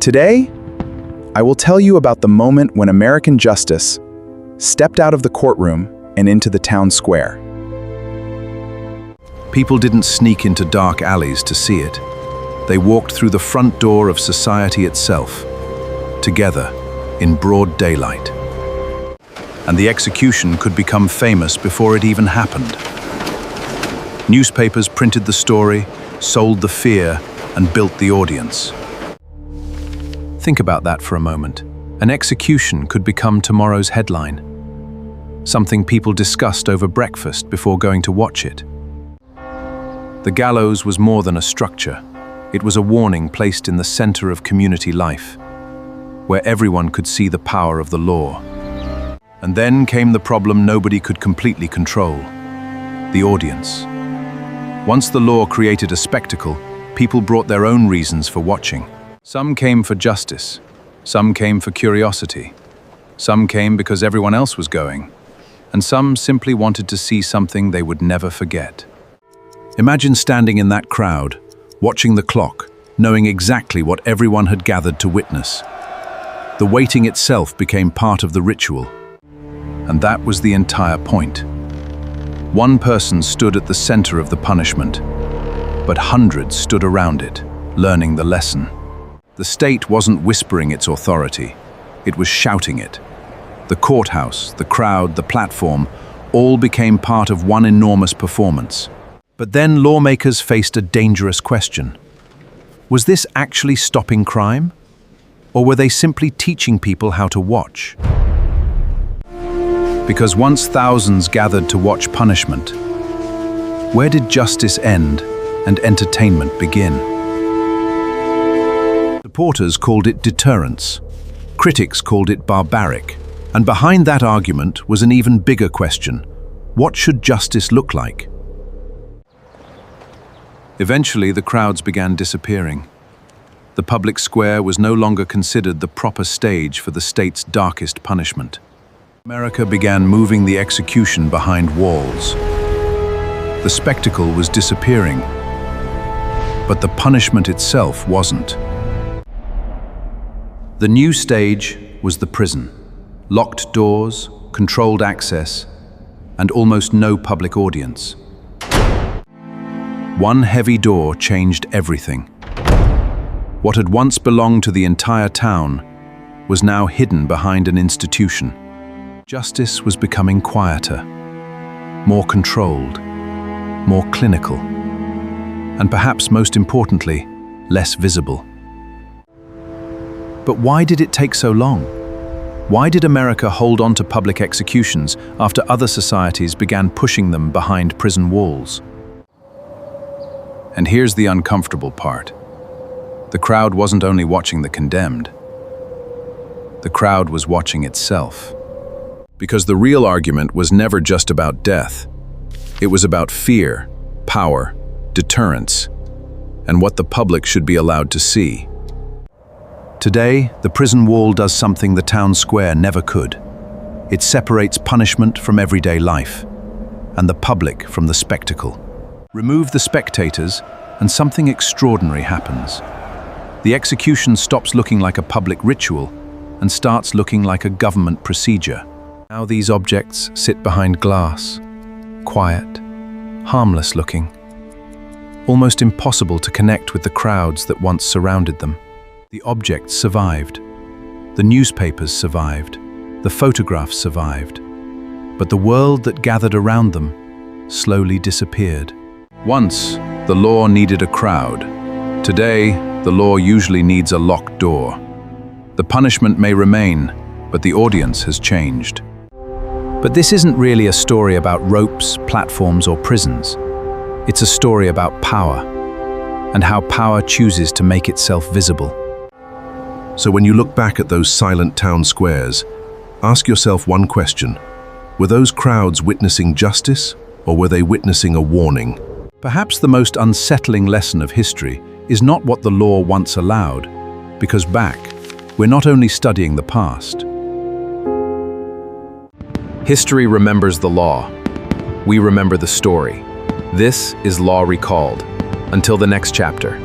Today, I will tell you about the moment when American justice stepped out of the courtroom and into the town square. People didn't sneak into dark alleys to see it. They walked through the front door of society itself, together, in broad daylight. And the execution could become famous before it even happened. Newspapers printed the story, sold the fear, and built the audience. Think about that for a moment. An execution could become tomorrow's headline. Something people discussed over breakfast before going to watch it. The gallows was more than a structure. It was a warning placed in the center of community life, where everyone could see the power of the law. And then came the problem nobody could completely control: the audience. Once the law created a spectacle, people brought their own reasons for watching. Some came for justice, some came for curiosity, some came because everyone else was going, and some simply wanted to see something they would never forget. Imagine standing in that crowd, watching the clock, knowing exactly what everyone had gathered to witness. The waiting itself became part of the ritual, and that was the entire point. One person stood at the center of the punishment, but hundreds stood around it, learning the lesson. The state wasn't whispering its authority, it was shouting it. The courthouse, the crowd, the platform, all became part of one enormous performance. But then lawmakers faced a dangerous question. Was this actually stopping crime? Or were they simply teaching people how to watch? Because once thousands gathered to watch punishment, where did justice end and entertainment begin? Supporters called it deterrence. Critics called it barbaric. And behind that argument was an even bigger question: what should justice look like? Eventually, the crowds began disappearing. The public square was no longer considered the proper stage for the state's darkest punishment. America began moving the execution behind walls. The spectacle was disappearing, but the punishment itself wasn't. The new stage was the prison. Locked doors, controlled access, and almost no public audience. One heavy door changed everything. What had once belonged to the entire town was now hidden behind an institution. Justice was becoming quieter, more controlled, more clinical, and perhaps most importantly, less visible. But why did it take so long? Why did America hold on to public executions after other societies began pushing them behind prison walls? And here's the uncomfortable part. The crowd wasn't only watching the condemned. The crowd was watching itself. Because the real argument was never just about death. It was about fear, power, deterrence, and what the public should be allowed to see. Today, the prison wall does something the town square never could. It separates punishment from everyday life, and the public from the spectacle. Remove the spectators, and something extraordinary happens. The execution stops looking like a public ritual and starts looking like a government procedure. Now these objects sit behind glass, quiet, harmless looking. Almost impossible to connect with the crowds that once surrounded them. The objects survived. The newspapers survived. The photographs survived. But the world that gathered around them slowly disappeared. Once, the law needed a crowd. Today, the law usually needs a locked door. The punishment may remain, but the audience has changed. But this isn't really a story about ropes, platforms, or prisons. It's a story about power, and how power chooses to make itself visible. So when you look back at those silent town squares, ask yourself one question. Were those crowds witnessing justice, or were they witnessing a warning? Perhaps the most unsettling lesson of history is not what the law once allowed, because we're not only studying the past. History remembers the law. We remember the story. This is Law Recalled. Until the next chapter.